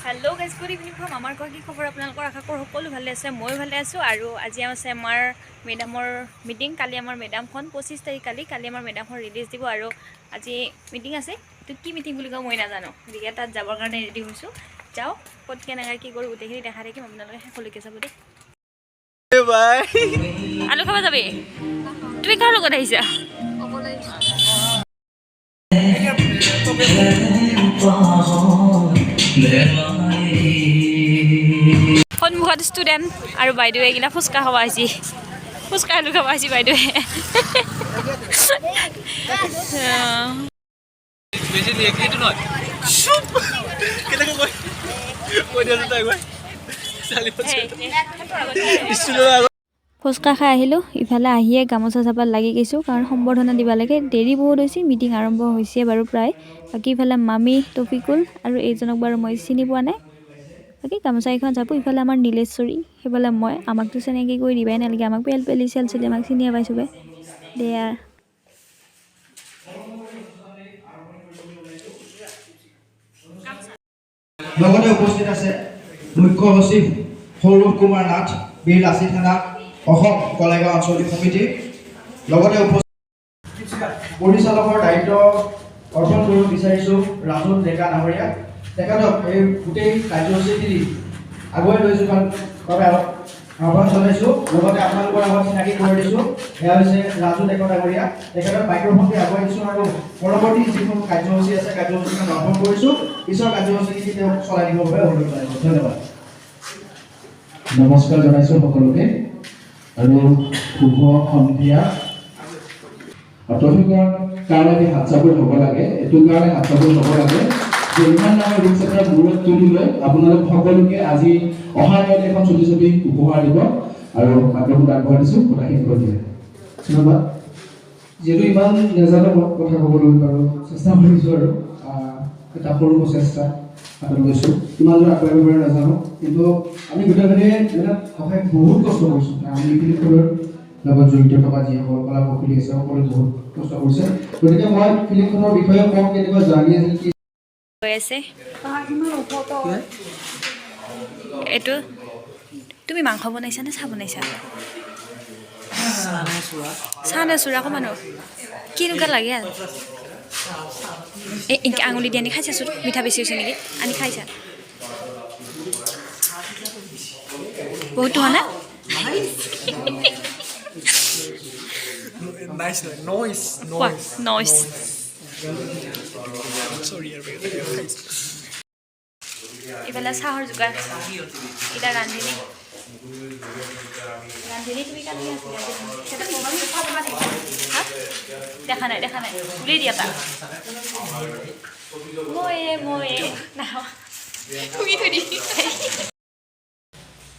Hello guys good evening from आमार की खबर आपलोकर आशा करो सकलो भाले आछे मैं भाले आछो आरो আজি আছে আমাৰ মেডামৰ মিটিং কালি আমাৰ মেডামখন 25 তাৰিখ কালি আমাৰ মেডামখন ৰিলিজ দিব আৰু আজি মিটিং আছে তো কি মিটিং বুলি কও মই নাজানো গতিকে তাত যাবৰ কাৰণে ৰেডি হৈছো যাও কত কেনেকৈ কি কৰো গোটেইখিনি দেখা দেখিম আপোনালোকে শেষলৈকে চাব দে বাই আলু খাবা যাবি তুমি কাৰ লগত আহিছা অকলে সন্মুখত ষ্টুডেণ্ট আৰু বাইদেৱে এইগিলা ফুচকা খাব আহিছে ফুচকা আলু খাব আহিছে বাইদেৱে ফুচকা খাই আহিলোঁ ইফালে আহিয়ে গামোচা চাপাত লাগি গৈছোঁ কাৰণ সম্বৰ্ধনা দিব লাগে দেৰি বহুত হৈছে মিটিং আৰম্ভ হৈছে বাৰু প্ৰায় বাকী ইফালে মামী টফিকুল আৰু এইজনক বাৰু মই চিনি পোৱা নাই বাকী গামোচা এখন যাব ইফালে আমাৰ নীলেশ্বৰী সেইফালে মই আমাকতো চিনাকি কৰি দিবাই নালাগে আমাক পেলি চেলচিলি আমাক চিনিয়ে পাই চবে দেয়াৰ লগতে উপস্থিত আছে মুখ্য সচিব সৌৰভ কুমাৰ নাথ বীৰ লাচিত থানা অসম কলেগাঁও আঞ্চলিক সমিতি লগতে পৰিচালকৰ দায়িত্ব অৰ্পণ কৰিব বিচাৰিছোঁ ৰাজু ডেকা ডাঙৰীয়া তেখেতক এই গোটেই কাৰ্যসূচীখিনি আগুৱাই লৈ যোৱাৰ বাবে আহ্বান জনাইছোঁ লগতে আপোনালোকৰ আগত চিনাকি কৰি দিছোঁ এয়া হৈছে ৰাজু ডেকা ডাঙৰীয়া তেখেতৰ মাইক্ৰফোনটি আগুৱাই দিছোঁ আৰু পৰৱৰ্তী যিখন কাৰ্যসূচী আছে কাৰ্যসূচীখন আৰম্ভ কৰিছোঁ পিছৰ কাৰ্যসূচীখিনি তেওঁক চলাই দিবৰ বাবে অনুৰোধ জনাইছোঁ ধন্যবাদ নমস্কাৰ জনাইছোঁ সকলোকে আৰু শুভ সন্ধিয়া টপিকৰ কাৰণে হাত চাপৰি হ'ব লাগে এইটো কাৰণে হাত চাপৰি হ'ব লাগে যে ইমান ডাঙৰ ৰিক্স এটা মূৰত তুলি লৈ আপোনালোক সকলোকে আজি অহা কাইলৈ এখন ছবি উপহাৰ দিব আৰু মাইক্ৰফোন আগবঢ়াই দিছোঁ কথাখিনি কৈ দিলে ধন্যবাদ যিহেতু ইমান নেজানো কথা ক'বলৈ বাৰু চেষ্টা কৰিছোঁ আৰু এটা সৰু প্ৰচেষ্টা হাতত লৈছোঁ ইমান দূৰ আগবাঢ়িব পাৰে নাজানো কিন্তু আমি গোটেইখিনি মানে সহায় বহুত কষ্ট কৰিছোঁ আমি ফিল্মখনৰ লগত জড়িত থকা যিসকল কলা কৌশলী আছে সকলোৱে বহুত কষ্ট কৰিছে গতিকে মই ফিল্মখনৰ বিষয়ে কম কেনেকুৱা জানি আছিল কি আছে এইটো তুমি মাংস বনাইছা নে চাহ বনাইছা চাহ নে চুৰা আকৌ মানুহ কেনেকুৱা লাগে আৰু এই আঙুলি দি আনি খাইছাচোন মিঠা বেছি হৈছে নেকি আনি খাইছা বহুত হোৱা না Nice noise. What? Noise. Sorry, ইফালে চাহৰ যোগাৰ এতিয়া ৰান্ধিনী তুমি কাটি আছিলা দেখা নাই উলিয়াই দিয়া তাক মই নাহা শুই থৈ দি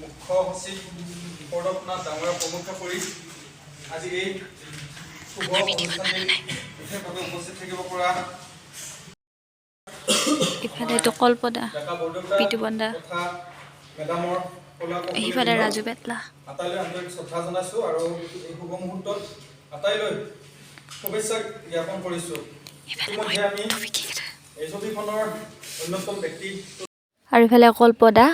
মুখ্য সচিব সৌৰভ নাথ ডাঙৰীয়া প্ৰমুখ কৰি আজি এই শুভ অনুষ্ঠানটিত বিশেষভাৱে উপস্থিত থাকিব পৰা ইফালে এইটো কল্পদা পিটু বন্দা মেডামৰ এইফালে ৰাজু বেতলা আটাইলৈ আন্তৰিক শ্ৰদ্ধা জনাইছোঁ আৰু এই শুভ মুহূৰ্তত আটাইলৈ শুভেচ্ছা জ্ঞাপন কৰিছোঁ ইতিমধ্যে আমি এই ছবিখনৰ অন্যতম ব্যক্তি আৰু ইফালে কল্পদা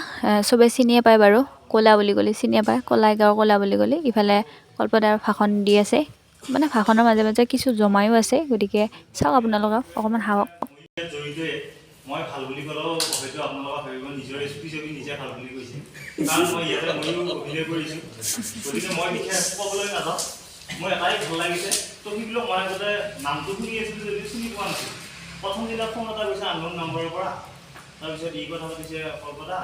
চবে চিনিয়ে পায় বাৰু ক'লা বুলি ক'লে চিনিয়ে পায় কলাইগাঁৱৰ ক'লা বুলি ক'লে ইফালে কল্পদাৰ ভাষণ দি আছে মানে ভাষণৰ মাজে মাজে কিছু জমায়ো আছে গতিকে চাওক আপোনালোকক অকণমান সাহস মই ভাল বুলি ক'লেও হয়তো আপোনালোকে ভাবিব নিজৰ স্পিচ আমি নিজে ভাল বুলি কৈছে কাৰণ মই ইয়াতে ময়ো অভিনয় কৰিছোঁ গতিকে মই বিশেষ ক'বলৈ নাযাওঁ মোৰ এটাই ভাল লাগিছে টপিকবিলাক মই আগতে নামটো শুনি আছিলোঁ যদিও চিনি পোৱা নাছিলোঁ প্ৰথম দিনা ফোন এটা গৈছে আননোন নম্বৰৰ পৰা তাৰপিছত ই কথা পাতিছে কল্পনা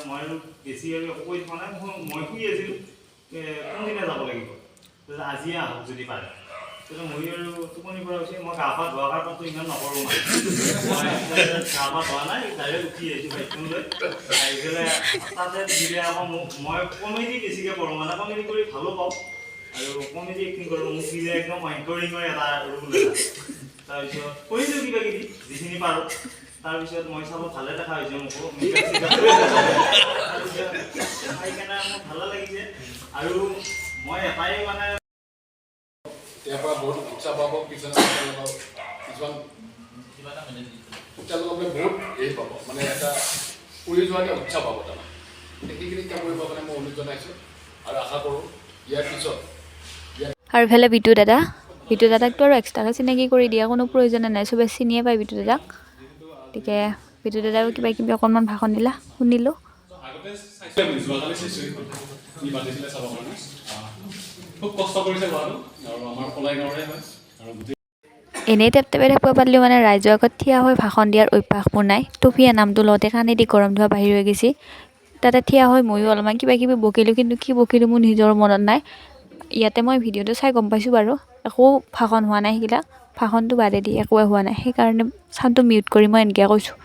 মই আৰু বেছি আৰু একো কৈ থকা নাই মই শুই আছিলোঁ কোনদিনা যাব লাগিব আজিয়ে আহক যদি পাৰে মই আৰু টোপনি পৰা হৈছে মই গা পা ধোৱা কাৰণটো ইমান নকৰোঁ মই গা পা ধোৱা নাই ডাইৰেক্ট উঠি আহিছোঁ বাইকখন লৈ আহি পেলাই তাতে দিলে আকৌ মই কমেডি বেছিকৈ কৰোঁ মানে কমেডি কৰি ভালো পাওঁ আৰু কমেডি এক্টিং কৰোঁ মোক দিলে একদম এংকৰিঙৰ এটা ৰোল এটা তাৰপিছত কৰিলোঁ কিবা কিবি যিখিনি পাৰোঁ তাৰপিছত মই চাব ভালে দেখা হৈছে মোকো সেইকাৰণে মোৰ ভালে লাগিছে আৰু মই এটাই মানে বহুত উৎসাহ পাব কিছুমান তেওঁলোকে বহুত হেৰি পাব মানে এটা উৰি যোৱাকৈ উৎসাহ পাব তাৰমানে সেইখিনি কাম কৰিব কাৰণে মই অনুৰোধ জনাইছোঁ আৰু আশা কৰোঁ ইয়াৰ পিছত আৰু ইফালে বিটু দাদাকতো আৰু এক্সট্ৰাকৈ চিনাকি কৰি দিয়া কোনো প্ৰয়োজনে নাই, চবে চিনিয়ে পায় বিটু দাদাক। গতিকে বিটু দাদাও কিবা কিবি অকণমান ভাষণ দিলা, শুনিলোঁ। খুব কষ্ট কৰিছে বাৰু আৰু আমাৰ পলাই গাঁৱৰে হয় আৰু এনেই টেপটেপে থাকিব পাৰিলেও মানে ৰাইজৰ আগত থিয় হৈ ভাষণ দিয়াৰ অভ্যাস মোৰ নাই। টুপিয়া নামটো লওঁতে কাণেদি গৰম ধোৱা বাহিৰ হৈ গৈছে। তাতে থিয় হৈ ময়ো অলপমান কিবা কিবি বকিলোঁ, কিন্তু কি বকিলোঁ মোৰ নিজৰ মনত নাই। ইয়াতে মই ভিডিঅ'টো চাই গম পাইছোঁ বাৰু, একো ভাষণ হোৱা নাই সেইবিলাক, ভাষণটো বাদে দি একোৱে হোৱা নাই। সেইকাৰণে চাউণ্ডটো মিউট কৰি মই এনেকৈ কৈছোঁ।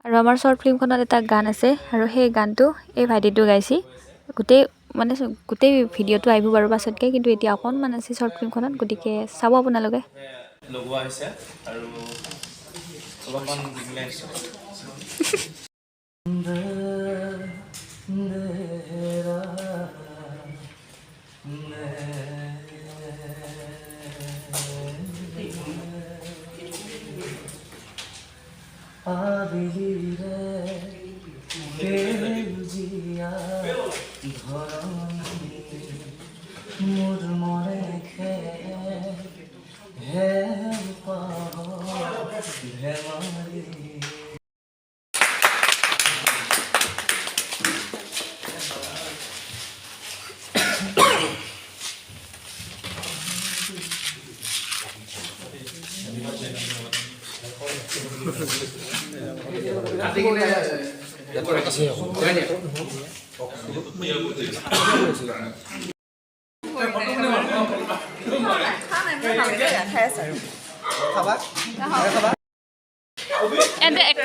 আৰু আমাৰ শ্বৰ্ট ফিল্মখনত এটা গান আছে আৰু সেই গানটো এই ভাইটিটো গাইছে। গোটেই ভিডিঅ'টো আহিব বাৰু পাছতকৈ, কিন্তু এতিয়া অকণমান আছে শ্বৰ্ট ফিল্মখনত, গতিকে চাব আপোনালোকে। লগোৱা হৈছে আৰু অলপমান জিকিলে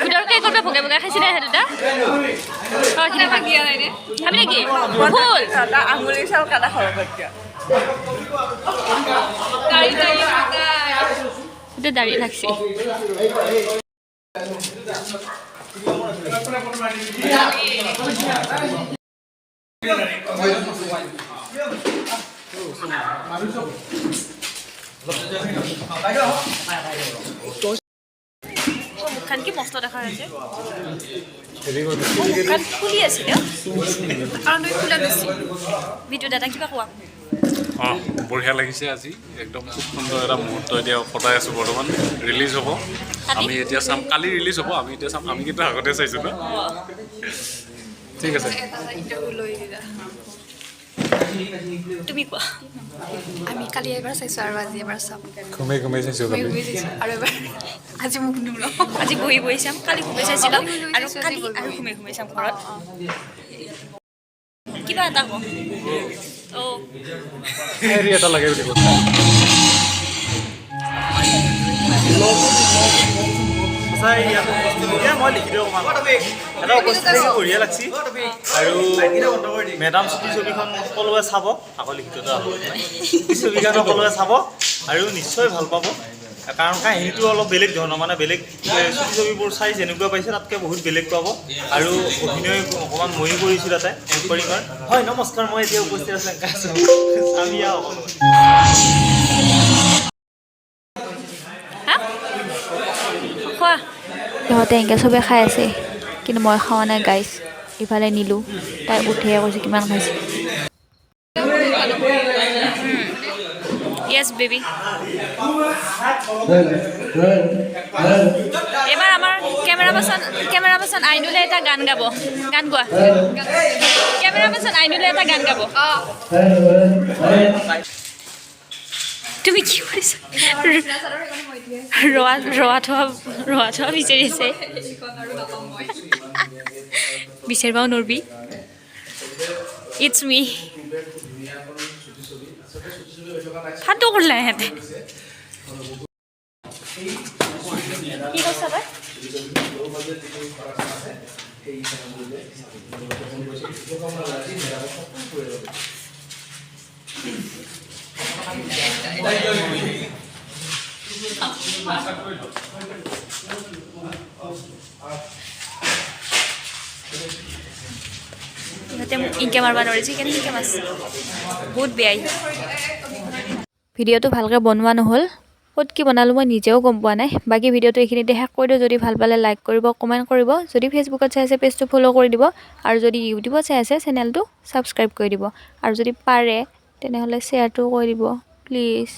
ভিতৰকে কৰিব ভগে ভগে খাইছিলে দুটা খাবি নেকি ফুল আঙুলি চাউল কাটা খাব এতিয়া এটা দাঁড়িয়ে থাকছি মুখখান কি মস্ত দেখা হয়েছে মুখখান খুলি আছিল কাৰণ তুমি খোলা নাছিল ভিডিঅ' দাদা কিবা কোৱা বঢ়িয়া লাগিছে আজি একদম খুব সুন্দৰ এটা মুহূৰ্ত এতিয়া কটাই আছোঁ বৰ্তমান ৰিলিজ হ'ব আমি এতিয়া চাম কালি ৰিলিজ হ'ব আমি এতিয়া চাম আমি কিন্তু আগতে চাইছোঁ ন ঠিক আছে তুমি কোৱা আমি কালি এবাৰ চাইছোঁ আৰু আজি এবাৰ চাম ঘুমাই ঘুমাই চাইছোঁ কালি আৰু এবাৰ আজি মোক শুনিম আজি বহি বহি চাম কালি ঘুমাই চাইছিলোঁ আৰু কালি আৰু ঘুমাই ঘুমাই চাম ঘৰত কিবা এটা হ'ব হেৰি এটা লাগে বুলি কৈছে মই লিখি দিওঁ এটা উপস্থিতি বঢ়িয়া লাগছি আৰু মেডাম চুটি ছবিখন সকলোৱে চাব আকৌ লিখিতটো ছবিখন সকলোৱে চাব আৰু নিশ্চয় ভাল পাব কাৰণ কাহিনীটো অলপ বেলেগ ধৰণৰ মানে বেলেগ চুটি ছবিবোৰ চাই যেনেকুৱা পাইছে তাতকৈ বহুত বেলেগ পাব আৰু অভিনয় অকণমান ময়ো কৰিছোঁ তাতে পৰিমাণ হয় নমস্কাৰ মই এতিয়া উপস্থিত আছোঁ আমি খোৱা সিহঁতে এনেকৈ চবে খাই আছে কিন্তু মই খোৱা নাই গাইছ ইফালে নিলোঁ তাই উঠিয়ে কৈছে কিমান খাইছে য়েছ বেবি এবাৰ আমাৰ কেমেৰা পাৰ্চন আইনুলে এটা গান গাব গান গোৱা কেমেৰা পাৰ্চন আইনুলে এটা গান গাব তুমি কি কৰিছা ৰৱা থোৱা বিচাৰিছে বিচাৰিবাও নৰবি ইটছ মি হাতো কৰিলে সিহঁতে কি কৈছা তই ইহঁতে মোক ইনকে মাৰিব নোৱাৰিছে কেনেকৈ মাছ বহুত বেয়াই ভিডিঅ'টো ভালকৈ বনোৱা নহ'ল ক'ত কি বনালোঁ মই নিজেও গম পোৱা নাই। বাকী ভিডিঅ'টো এইখিনিতে শেষ কৰি দিওঁ। যদি ভাল পালে লাইক কৰিব, কমেণ্ট কৰিব। যদি ফেচবুকত চাই আছে পেজটো ফ'ল' কৰি দিব, আৰু যদি ইউটিউবত চাই আছে চেনেলটো ছাবস্ক্ৰাইব কৰি দিব, আৰু যদি পাৰে তেনেহ'লে শ্বেয়াৰটো কৰি দিব প্লিজ।